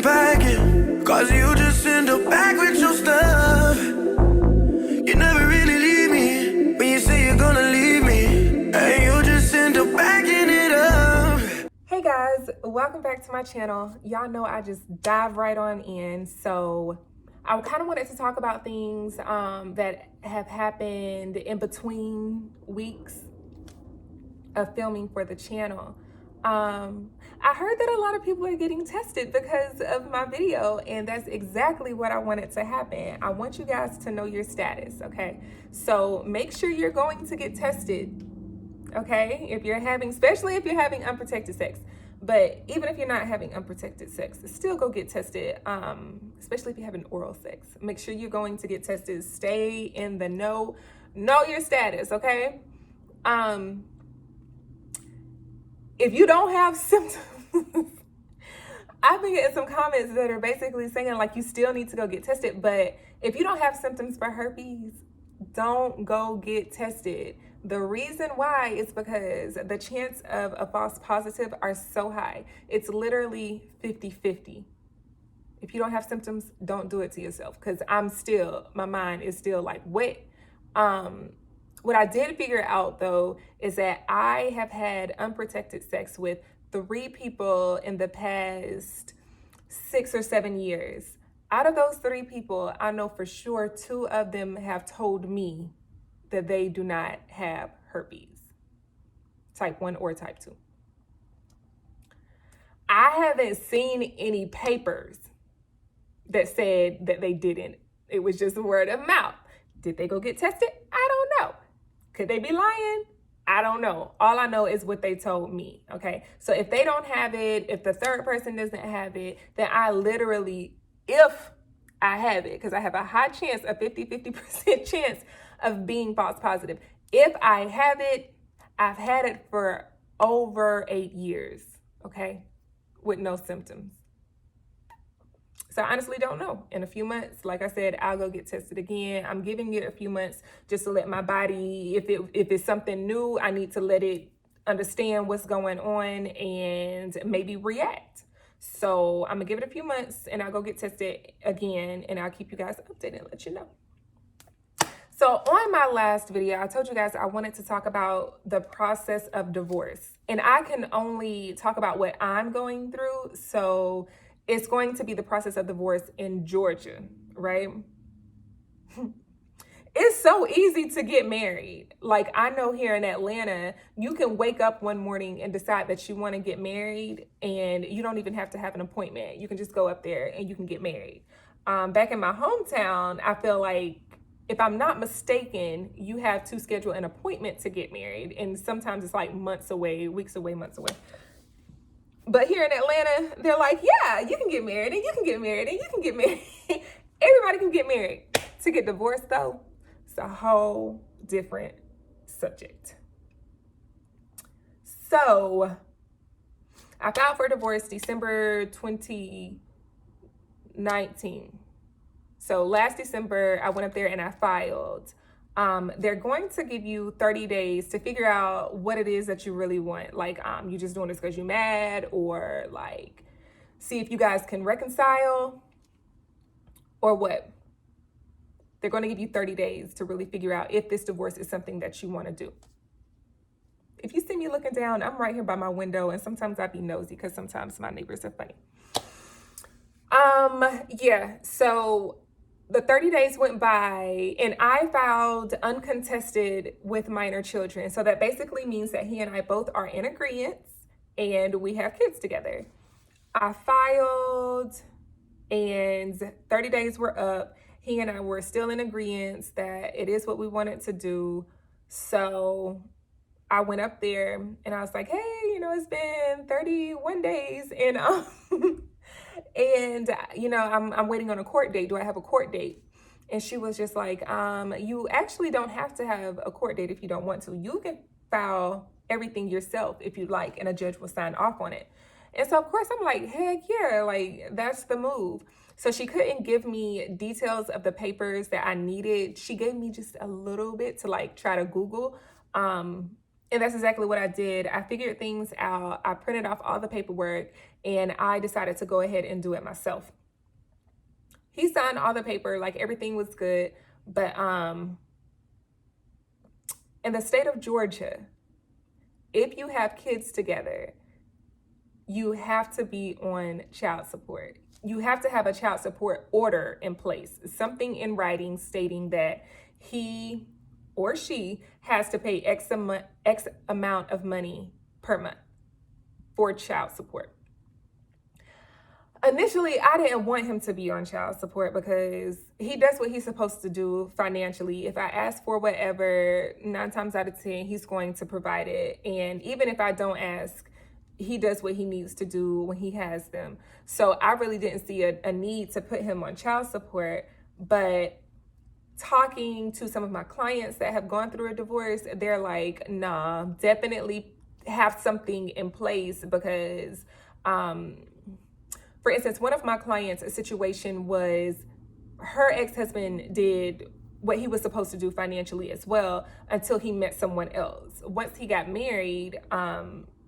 packing, cause you just end up back with your stuff. You never really leave me when you say you're gonna leave me, and you just end up backing it up. Hey guys, welcome back to my channel. Y'all know I just dive right on in, so I kind of wanted to talk about things that have happened in between weeks of filming for the channel. I heard that a lot of people are getting tested because of my video, and that's exactly what I wanted to happen. I want you guys to know your status, okay? So make sure you're going to get tested, okay? If you're having, especially if you're having unprotected sex, but even if you're not having unprotected sex, still go get tested, especially if you're having oral sex. Make sure you're going to get tested. Stay in the know your status, okay? If you don't have symptoms, I've been getting some comments that are basically saying like you still need to go get tested, but if you don't have symptoms for herpes, don't go get tested. The reason why is because the chance of a false positive are so high. It's literally 50-50. If you don't have symptoms, don't do it to yourself, because my mind is still like wet. What I did figure out though is that I have had unprotected sex with 3 people in the past 6 or 7 years. Out of those 3 people, I know for sure 2 of them have told me that they do not have herpes, type 1 or type 2. I haven't seen any papers that said that they didn't. It was just word of mouth. Did they go get tested? I don't know. Could they be lying? I don't know. All I know is what they told me, okay? So if they don't have it, if the third person doesn't have it, then I literally, if I have it, because I have a high chance, a 50% chance of being false positive. If I have it, I've had it for over 8 years, okay? With no symptoms. So I honestly don't know. In a few months, like I said, I'll go get tested again. I'm giving it a few months just to let my body, if it's something new, I need to let it understand what's going on and maybe react. So I'm gonna give it a few months and I'll go get tested again, and I'll keep you guys updated and let you know. So on my last video, I told you guys I wanted to talk about the process of divorce, and I can only talk about what I'm going through. So it's going to be the process of divorce in Georgia, right? It's so easy to get married. Like, I know here in Atlanta, you can wake up one morning and decide that you want to get married, and you don't even have to have an appointment. You can just go up there and you can get married. Back in my hometown, I feel like, if I'm not mistaken, you have to schedule an appointment to get married, and sometimes it's like months away, weeks away, months away. But here in Atlanta, they're like, yeah, you can get married, and you can get married, and you can get married. Everybody can get married. To get divorced, though, it's a whole different subject. So I filed for divorce December 2019. So last December, I went up there and I filed. They're going to give you 30 days to figure out what it is that you really want. Like, you just doing this because you're mad, or like, see if you guys can reconcile, or what. They're going to give you 30 days to really figure out if this divorce is something that you want to do. If you see me looking down, I'm right here by my window, and sometimes I be nosy because sometimes my neighbors are funny. Yeah, so the 30 days went by, and I filed uncontested with minor children. So that basically means that he and I both are in agreement and we have kids together. I filed, and 30 days were up. He and I were still in agreement that it is what we wanted to do. So I went up there and I was like, hey, it's been 31 days and and I'm waiting on a court date. Do I have a court date? And she was just like, you actually don't have to have a court date if you don't want to. You can file everything yourself if you'd like, and a judge will sign off on it. And so of course I'm like, heck yeah, like that's the move. So she couldn't give me details of the papers that I needed. She gave me just a little bit to like try to Google. And And that's exactly what I did. I figured things out. I printed off all the paperwork and I decided to go ahead and do it myself. He signed all the paper, like everything was good. But in the state of Georgia, if you have kids together, you have to be on child support. You have to have a child support order in place, something in writing stating that he or she has to pay X amount of money per month for child support. Initially, I didn't want him to be on child support because he does what he's supposed to do financially. If I ask for whatever, 9 times out of 10, he's going to provide it. And even if I don't ask, he does what he needs to do when he has them. So I really didn't see a need to put him on child support. But talking to some of my clients that have gone through a divorce, they're like, nah, definitely have something in place because, for instance, one of my clients' a situation was her ex-husband did what he was supposed to do financially as well until he met someone else. Once he got married,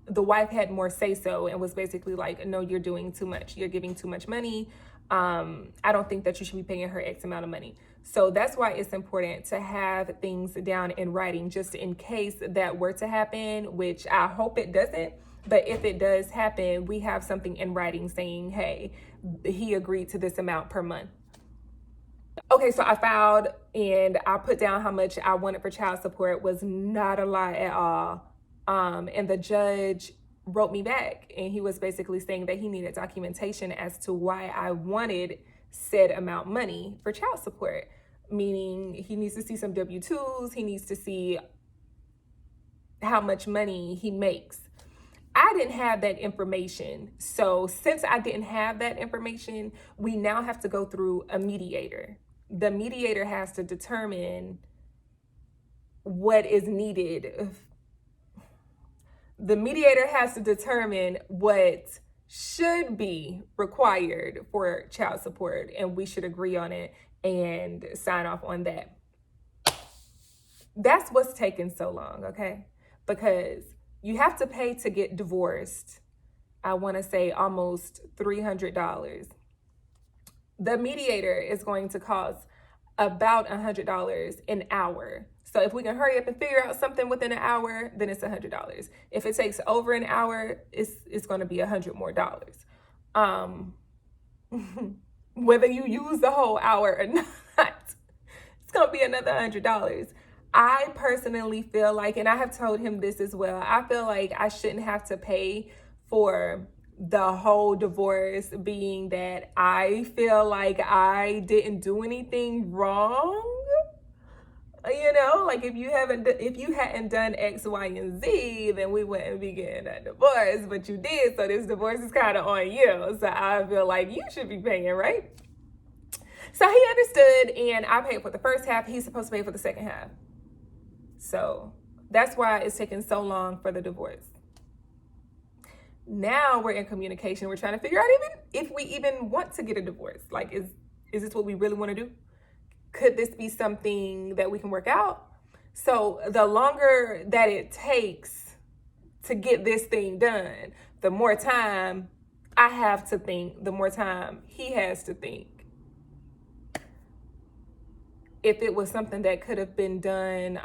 the wife had more say-so and was basically like, no, you're doing too much. You're giving too much money. I don't think that you should be paying her X amount of money. So that's why it's important to have things down in writing just in case that were to happen, which I hope it doesn't. But if it does happen, we have something in writing saying, hey, he agreed to this amount per month. Okay, so I filed and I put down how much I wanted for child support. Was not a lot at all. And the judge wrote me back and he was basically saying that he needed documentation as to why I wanted said amount money for child support, meaning he needs to see some W-2s, he needs to see how much money he makes. I didn't have that information. So since I didn't have that information, we now have to go through a mediator. The mediator has to determine what is needed. The mediator has to determine what should be required for child support, and we should agree on it and sign off on that. That's what's taking so long, okay? Because you have to pay to get divorced, I want to say almost $300. The mediator is going to cost about $100 an hour. So if we can hurry up and figure out something within an hour, then it's $100. If it takes over an hour, it's going to be $100 more. Whether you use the whole hour or not, it's going to be another $100. I personally feel like, and I have told him this as well, I feel like I shouldn't have to pay for the whole divorce, being that I feel like I didn't do anything wrong. You know, like if you hadn't done X, Y, and Z, then we wouldn't be getting a divorce, but you did, so this divorce is kind of on you. So I feel like you should be paying, right? So he understood, and I paid for the first half. He's supposed to pay for the second half. So that's why it's taking so long for the divorce. Now we're in communication. We're trying to figure out if we even want to get a divorce. Like, is this what we really want to do? Could this be something that we can work out? So the longer that it takes to get this thing done, the more time I have to think, the more time he has to think. If it was something that could have been done,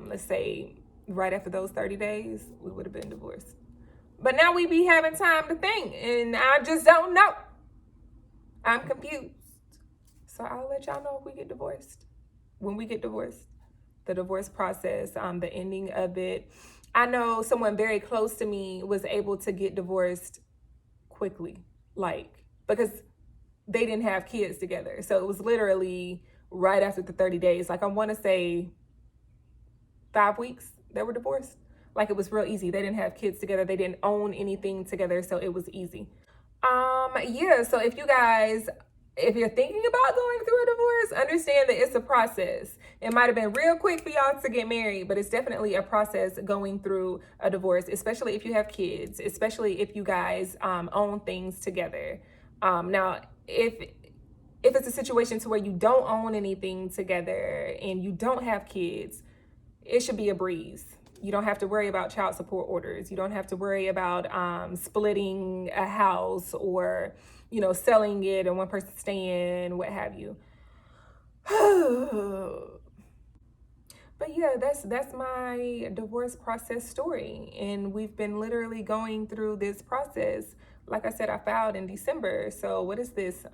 let's say right after those 30 days, we would have been divorced. But now we be having time to think, and I just don't know. I'm confused. So I'll let y'all know if we get divorced. When we get divorced, the divorce process, the ending of it. I know someone very close to me was able to get divorced quickly, because they didn't have kids together. So it was literally right after the 30 days. I want to say 5 weeks they were divorced. It was real easy. They didn't have kids together. They didn't own anything together. So it was easy. Yeah. So if you're thinking about going through a divorce, understand that it's a process. It might have been real quick for y'all to get married, but it's definitely a process going through a divorce, especially if you have kids, especially if you guys own things together. Now, if it's a situation to where you don't own anything together and you don't have kids, it should be a breeze. You don't have to worry about child support orders. You don't have to worry about splitting a house or, selling it and one person staying, what have you. But yeah, that's my divorce process story. And we've been literally going through this process. Like I said, I filed in December. So what is this?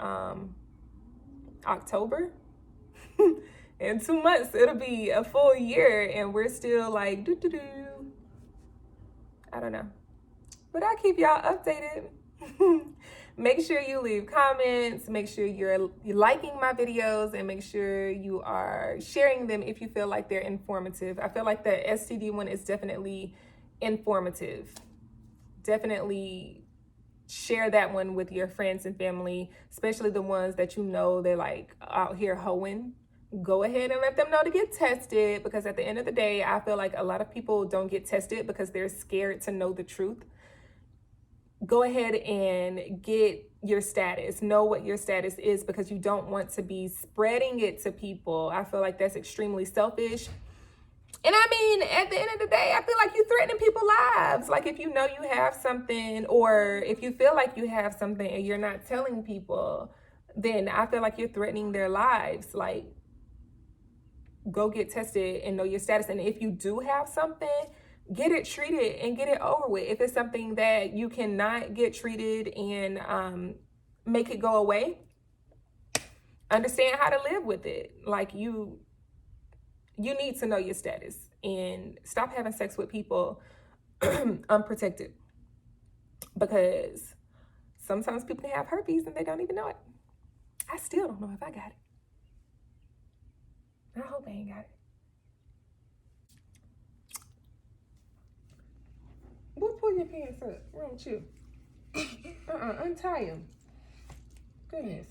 October? In 2 months, it'll be a full year, and we're still like, I don't know. But I'll keep y'all updated. Make sure you leave comments. Make sure you're liking my videos, and make sure you are sharing them if you feel like they're informative. I feel like the STD one is definitely informative. Definitely share that one with your friends and family, especially the ones that they're like out here hoeing. Go ahead and let them know to get tested, because at the end of the day, I feel like a lot of people don't get tested because they're scared to know the truth. Go ahead and get your status. Know what your status is, because you don't want to be spreading it to people. I feel like that's extremely selfish. And I mean, at the end of the day, I feel like you're threatening people's lives. Like, if you know you have something, or if you feel like you have something and you're not telling people, then I feel like you're threatening their lives. Like, go get tested and know your status. And if you do have something, get it treated and get it over with. If it's something that you cannot get treated and make it go away, understand how to live with it. Like, you need to know your status and stop having sex with people unprotected, because sometimes people can have herpes and they don't even know it. I still don't know if I got it. I hope I ain't got it. Boy, pull your pants up. What's wrong with you? Untie them. Goodness.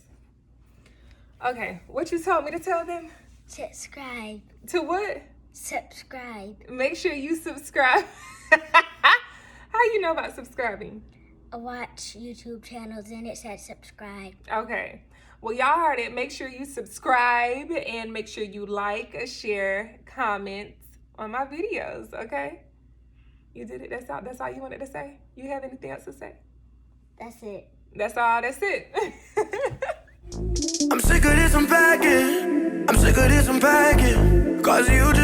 Okay, what you told me to tell them? Subscribe. To what? Subscribe. Make sure you subscribe. How you know about subscribing? I watch YouTube channels and it says subscribe. Okay. Well, y'all heard it. Make sure you subscribe and make sure you like, share, comment on my videos, okay? You did it. That's all you wanted to say? You have anything else to say? That's it. That's all. That's it. I'm sick of this unpacking. I'm sick of this unpacking. Cause you just